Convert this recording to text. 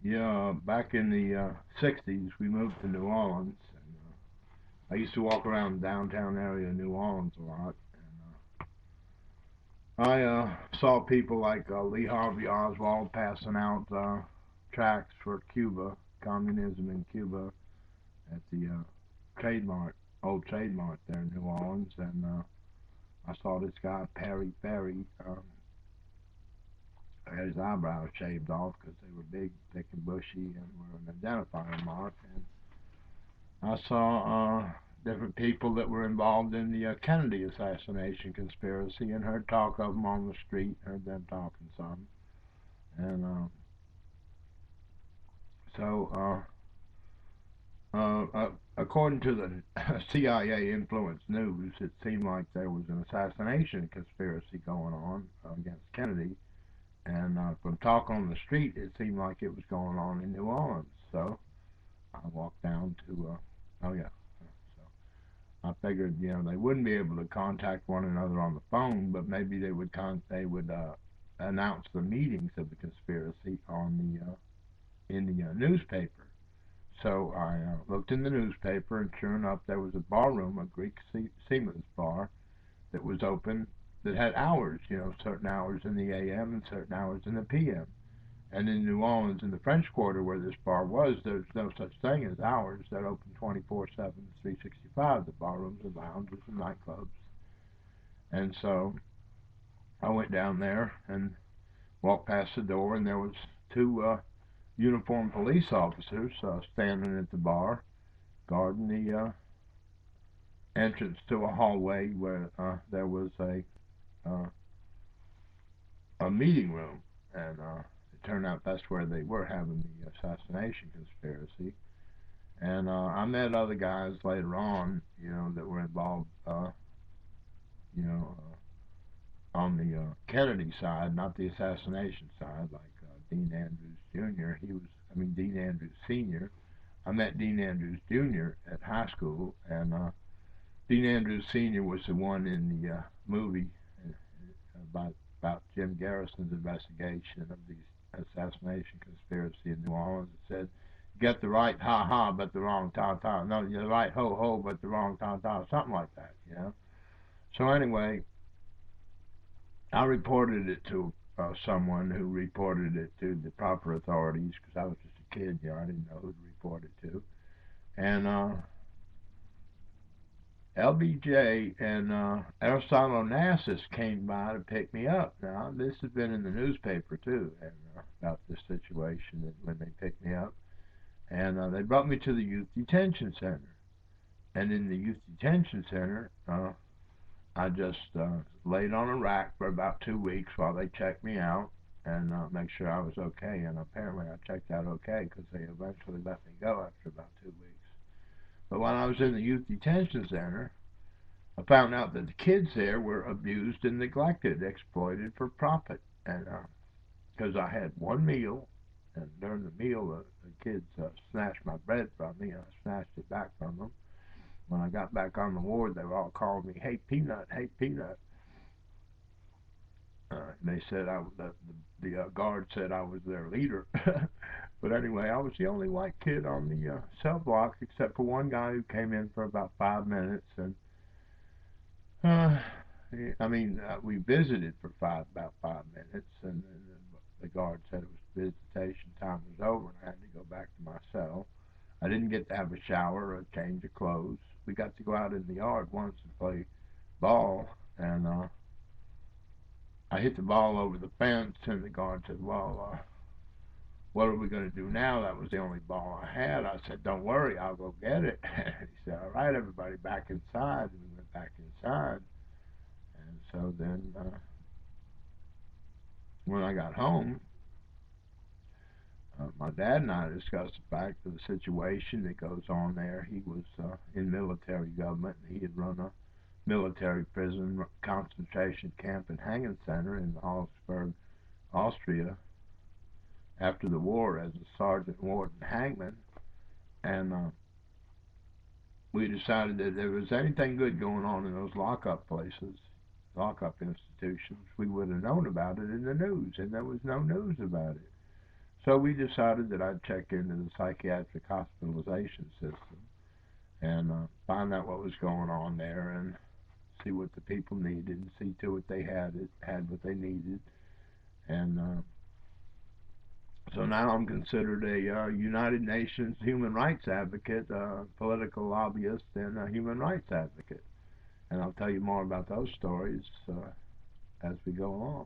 Yeah, back in the 60s, we moved to New Orleans. And, I used to walk around the downtown area of New Orleans a lot. And I saw people like Lee Harvey Oswald passing out tracts for Cuba, communism in Cuba, at the trademark, old trademark there in New Orleans. And I saw this guy, Perry Ferry, had his eyebrows shaved off because they were big, thick, and bushy and were an identifying mark. And I saw different people that were involved in the Kennedy assassination conspiracy and heard talk of them on the street, heard them talking some. And so, according to the CIA influenced news, it seemed like there was an assassination conspiracy going on against Kennedy. And from talk on the street, it seemed like it was going on in New Orleans. So I walked down to, oh yeah, so I figured, they wouldn't be able to contact one another on the phone, but maybe they would announce the meetings of the conspiracy on the newspaper. So I looked in the newspaper, and sure enough, there was a barroom, a Greek seaman's bar, that was open, that had hours, certain hours in the a.m. and certain hours in the p.m. And in New Orleans, in the French Quarter where this bar was, there's no such thing as hours. They're open 24/7, 365, the barrooms and lounges and nightclubs. And so I went down there and walked past the door, and there was two uniformed police officers standing at the bar, guarding the entrance to a hallway where there was uh, a meeting room. And it turned out that's where they were having the assassination conspiracy. And I met other guys later on, that were involved, on the Kennedy side, not the assassination side, like Dean Andrews Jr. Dean Andrews Sr. I met Dean Andrews Jr. at high school, and Dean Andrews Sr. was the one in the movie uh, about Jim Garrison's investigation of the assassination conspiracy in New Orleans. It said, "Get the right ha ha, but the wrong ta ta." No, you're the right ho ho, but the wrong ta ta. Something like that. So anyway, I reported it to someone who reported it to the proper authorities because I was just a kid. I didn't know who to report it to. And LBJ and Aristotle Onassis came by to pick me up. Now, this has been in the newspaper too, and about this situation when they picked me up. And they brought me to the Youth Detention Center. And in the Youth Detention Center, I just laid on a rack for about 2 weeks while they checked me out and make sure I was okay. And apparently I checked out okay because they eventually let me go after about 2 weeks. But when I was in the Youth Detention Center, I found out that the kids there were abused and neglected, exploited for profit. And because I had one meal, and during the meal, the kids snatched my bread from me, and I snatched it back from them. When I got back on the ward, they were all calling me, "Hey, Peanut, hey, Peanut." They said the guard said I was their leader. But anyway, I was the only white kid on the cell block, except for one guy who came in for about 5 minutes, and uh, we visited for about 5 minutes, and then the guard said it was visitation time was over, and I had to go back to my cell. I didn't get to have a shower or a change of clothes. We got to go out in the yard once and play ball, and I hit the ball over the fence, and the guard said, "Well, what are we going to do now? That was the only ball I had." I said, "Don't worry, I'll go get it." And he said, "All right, everybody, back inside." And we went back inside. And so then, when I got home, my dad and I discussed the fact of the situation that goes on there. He was in military government, and he had run a military prison, concentration camp, and hanging center in Augsburg, Austria, after the war as a sergeant warden hangman. And we decided that if there was anything good going on in those lockup places, lockup institutions, we would have known about it in the news, and there was no news about it. So we decided that I'd check into the psychiatric hospitalization system and find out what was going on there and see what the people needed and see to it they had what they needed. And so now I'm considered a United Nations human rights advocate, political lobbyist, and a human rights advocate. And I'll tell you more about those stories as we go along.